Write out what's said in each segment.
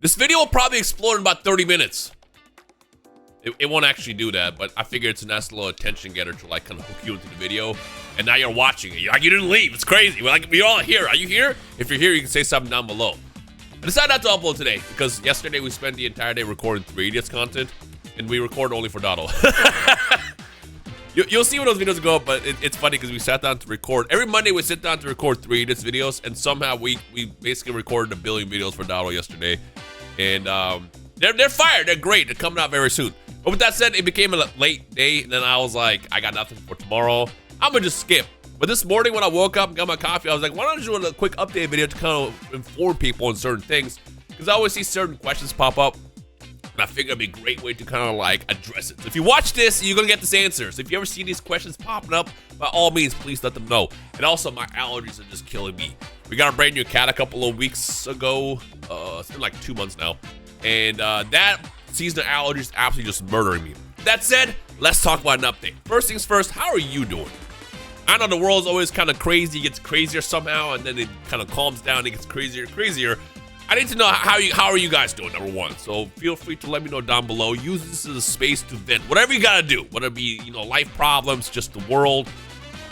This video will probably explode in about 30 minutes. It won't actually do that, but I figure it's a nice little attention getter to like kind of hook you into the video. And now you're watching it. You're like, you didn't leave. It's crazy. We're all here. Are you here? If you're here, you can say something down below. I decided not to upload today because yesterday we spent the entire day recording 3 Idiots content, and we record only for Dotto. You'll see when those videos go up, but it's funny because we sat down to record. Every Monday we sit down to record 3 Idiots videos, and somehow we basically recorded 1 billion videos for Dotto yesterday. And they're fired. They're great. They're coming out very soon. But with that said, it became a late day, and then I was like, I got nothing for tomorrow. I'm gonna just skip. But this morning when I woke up and got my coffee, I was like, why don't I do a quick update video to kind of inform people on certain things? Because I always see certain questions pop up, and I figure it'd be a great way to kind of like address it. So if you watch this, you're gonna get this answer. So if you ever see these questions popping up, by all means, please let them know. And also, my allergies are just killing me. We got a brand new cat a couple of weeks ago. It's been like 2 months now. And that season of allergies is absolutely just murdering me. That said, let's talk about an update. First things first, how are you doing? I know the world's always kind of crazy, it gets crazier somehow, and then it kind of calms down, it gets crazier and crazier. I need to know how are you guys doing, number one. So feel free to let me know down below. Use this as a space to vent. Whatever you gotta do, whether it be, life problems, just the world,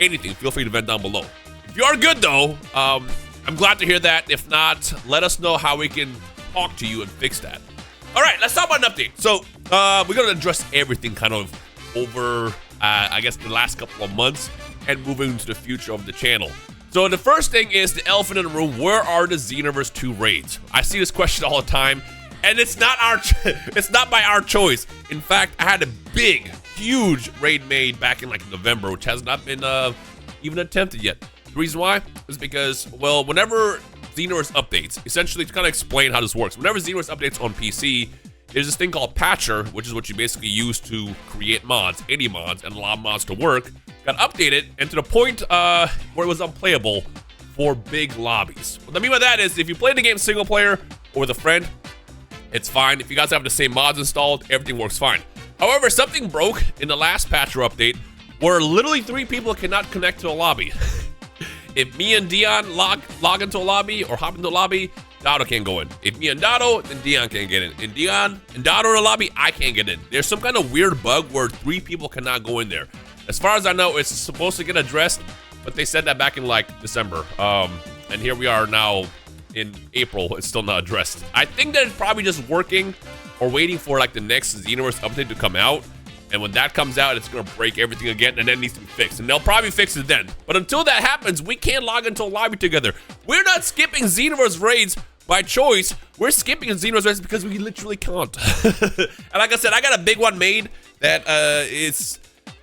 anything, feel free to vent down below. If you are good though, I'm glad to hear that. If not, let us know how we can talk to you and fix that. All right, let's talk about an update. So we're gonna address everything kind of over, I guess, the last couple of months and moving into the future of the channel. So the first thing is the elephant in the room. Where are the Xenoverse 2 raids? I see this question all the time, and it's not it's not by our choice. In fact, I had a big, huge raid made back in like November, which has not been even attempted yet. The reason why is because, well, whenever Xenoverse updates, essentially to kind of explain how this works, whenever Xenoverse updates on PC, there's this thing called Patcher, which is what you basically use to create mods, any mods, and allow mods to work. Got updated, and to the point where it was unplayable for big lobbies. What I mean by that is, if you play the game single player or with a friend, it's fine. If you guys have the same mods installed, everything works fine. However, something broke in the last Patcher update where literally 3 people cannot connect to a lobby. If me and Dion log into a lobby or hop into a lobby, Dotto can't go in. If me and Dotto, then Dion can't get in. And Dion and Dotto in a lobby, I can't get in. There's some kind of weird bug where 3 people cannot go in there. As far as I know, it's supposed to get addressed, but they said that back in like December. And here we are now in April. It's still not addressed. I think that it's probably just working or waiting for like the next Xenoverse update to come out. And when that comes out, it's gonna break everything again, and then it needs to be fixed. And they'll probably fix it then. But until that happens, we can't log into a lobby together. We're not skipping Xenoverse raids by choice. We're skipping Xenoverse raids because we literally can't. And like I said, I got a big one made that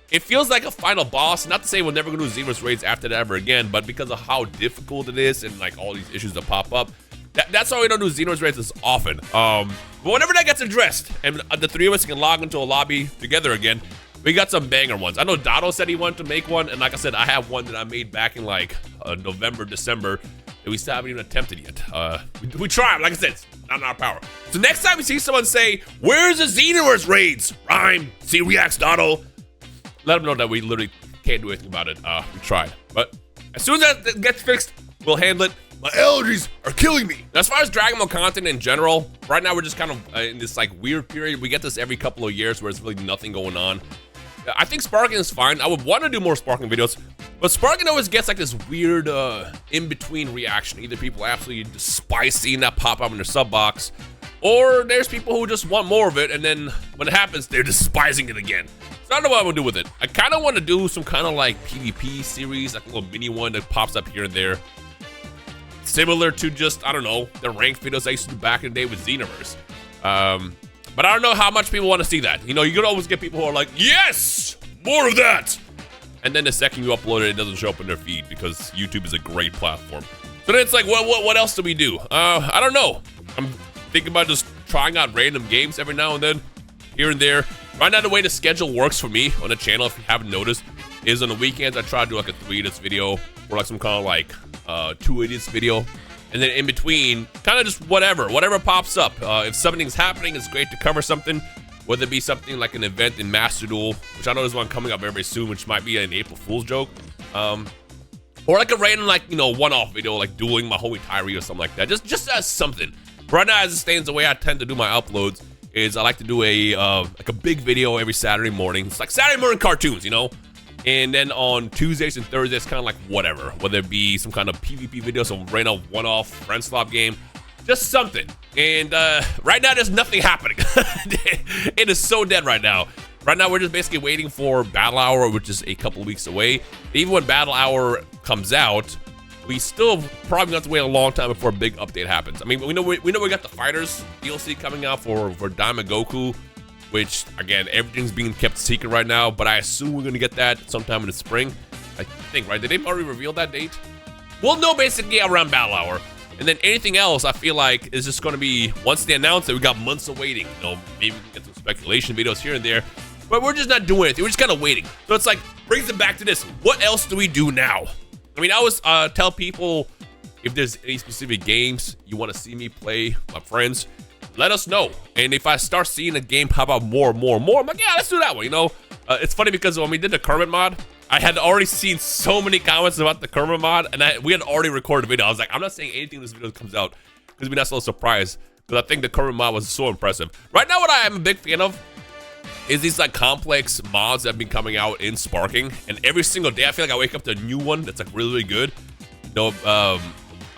it feels like a final boss. Not to say we're never gonna do Xenoverse raids after that ever again, but because of how difficult it is and like all these issues that pop up, that's why we don't do Xenoverse raids as often. But whenever that gets addressed and the 3 of us can log into a lobby together again, we got some banger ones. I know Dotto said he wanted to make one, and like I said, I have one that I made back in like November, December, that we still haven't even attempted yet. We tried, like I said, it's not in our power. So next time we see someone say, where's the Xenoverse raids? Rhyme, see reacts Dotto. Let them know that we literally can't do anything about it. We tried. But as soon as that gets fixed, we'll handle it. My allergies are killing me. As far as Dragon Ball content in general, right now we're just kind of in this like weird period. We get this every couple of years where there's really nothing going on. I think Sparking is fine. I would want to do more Sparking videos, but Sparking always gets like this weird in-between reaction. Either people absolutely despise seeing that pop up in their sub box, or there's people who just want more of it, and then when it happens, they're despising it again. So I don't know what I'm gonna do with it. I kind of want to do some kind of like PvP series, like a little mini one that pops up here and there. Similar to just, I don't know, the ranked videos I used to do back in the day with Xenoverse. But I don't know how much people want to see that. You can always get people who are like, yes, more of that. And then the second you upload it, it doesn't show up in their feed because YouTube is a great platform. So then it's like, what else do we do? I don't know. I'm thinking about just trying out random games every now and then, here and there. Right now, the way the schedule works for me on the channel, if you haven't noticed, is on the weekends I try to do like a 3 Idiots video or like some kind of like 2 Idiots video, and then in between, kind of just whatever pops up. If something's happening, it's great to cover something, whether it be something like an event in Master Duel, which I know there's one coming up very soon, which might be an April Fool's joke, or like a random like one-off video like dueling my homie Tyree or something like that. Just as something. Right now, as it stands, the way I tend to do my uploads is I like to do a like a big video every Saturday morning. It's like Saturday morning cartoons, you know? And then on Tuesdays and Thursdays, kind of like whatever, whether it be some kind of PvP video, some random one-off friend swap game, just something. And right now, there's nothing happening. It is so dead right now. Right now, we're just basically waiting for Battle Hour, which is a couple of weeks away. Even when Battle Hour comes out, we still probably have to wait a long time before a big update happens. I mean, we know we got the Fighters DLC coming out for Diamond Goku, which again, everything's being kept secret right now. But I assume we're gonna get that sometime in the spring. I think, right? Did they already reveal that date? We'll know basically around Battle Hour. And then anything else, I feel like, is just going to be, once they announce it, we got months of waiting. You know, maybe we can get some speculation videos here and there. But we're just not doing anything. We're just kind of waiting. So it's like, brings it back to this. What else do we do now? I mean, I always tell people, if there's any specific games you want to see me play, my friends, let us know. And if I start seeing a game pop out more and more and more, I'm like, yeah, let's do that one, you know? It's funny because when we did the Kermit mod, I had already seen so many comments about the Kermit mod, and we had already recorded a video. I was like, I'm not saying anything in this video comes out because we're not so surprised, because I think the Kermit mod was so impressive. Right now, what I am a big fan of is these like complex mods that have been coming out in Sparking, and every single day I feel like I wake up to a new one that's like really, really good. You know,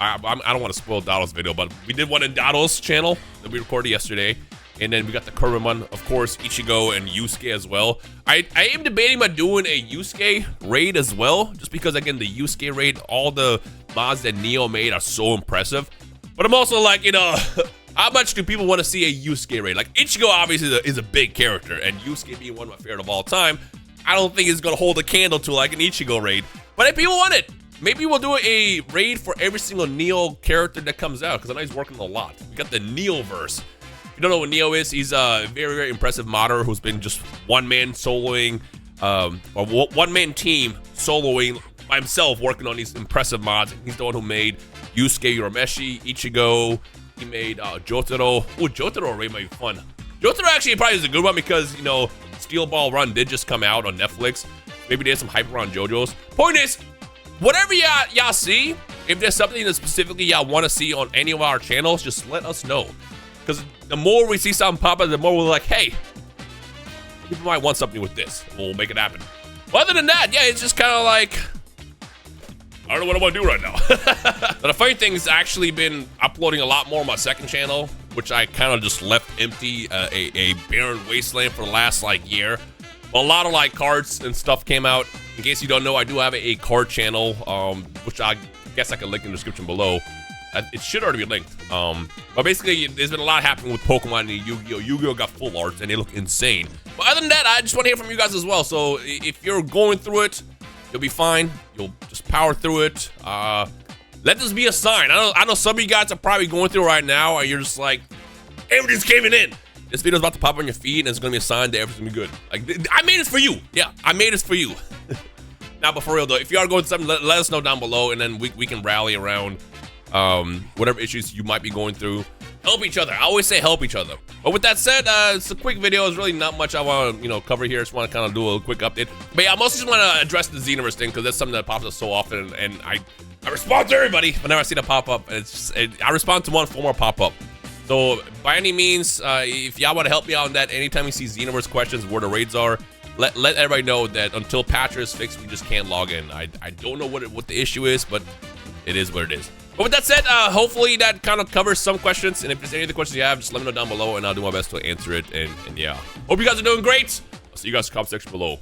I don't want to spoil Dado's video, but we did one in Dado's channel that we recorded yesterday. And then we got the Kermit one, of course, Ichigo and Yusuke as well. I am debating about doing a Yusuke raid as well, just because, again, the Yusuke raid, all the mods that Neo made are so impressive. But I'm also like, you know, how much do people want to see a Yusuke raid? Like, Ichigo obviously is a big character, and Yusuke being one of my favorite of all time, I don't think it's going to hold a candle to, like, an Ichigo raid. But if people want it, maybe we'll do a raid for every single Neo character that comes out, because I know he's working a lot. We got the Xenoverse. You don't know what Neo is? He's a very, very impressive modder who's been just one-man soloing, or one-man team soloing by himself, working on these impressive mods. He's the one who made Yusuke Urameshi, Ichigo. He made Jotaro. Oh, Jotaro raid might be fun. Jotaro actually probably is a good one because, you know, Steel Ball Run did just come out on Netflix. Maybe there's some hype around JoJo's. Point is, whatever y'all see, if there's something that specifically y'all want to see on any of our channels, just let us know. Because the more we see something pop up, the more we're like, hey, people might want something with this. We'll make it happen. But other than that, yeah, it's just kind of like, I don't know what I want to do right now. But the funny thing is, I've actually been uploading a lot more on my second channel, which I kind of just left empty, a barren wasteland for the last like year. Well, a lot of like cards and stuff came out. In case you don't know, I do have a card channel, which I guess I can link in the description below. It should already be linked. But basically, there's been a lot happening with Pokemon and Yu-Gi-Oh! Yu-Gi-Oh! Got full arts and they look insane. But other than that, I just want to hear from you guys as well. So if you're going through it, you'll be fine. You'll just power through it. Let this be a sign. I know some of you guys are probably going through it right now, and you're just like, everything's caving in. This video's about to pop on your feed, and it's gonna be a sign that everything's gonna be good. Like, I made this for you. Yeah, I made this for you. Now, but for real though, if you are going through something, let us know down below, and then we can rally around whatever issues you might be going through. Help each other. I always say help each other. But with that said, it's a quick video. It's really not much I want to, cover here. I just want to kind of do a quick update. But yeah, I mostly just want to address the Xenoverse thing because that's something that pops up so often, and I respond to everybody whenever I see that pop up. And I respond to one for more pop up. So by any means, if y'all want to help me out on that, anytime you see Xenoverse questions, where the raids are, let everybody know that until patch is fixed, we just can't log in. I don't know what the issue is, but it is what it is. But with that said, hopefully that kind of covers some questions. And if there's any other questions you have, just let me know down below, and I'll do my best to answer it. And yeah, hope you guys are doing great. I'll see you guys in the comment section below.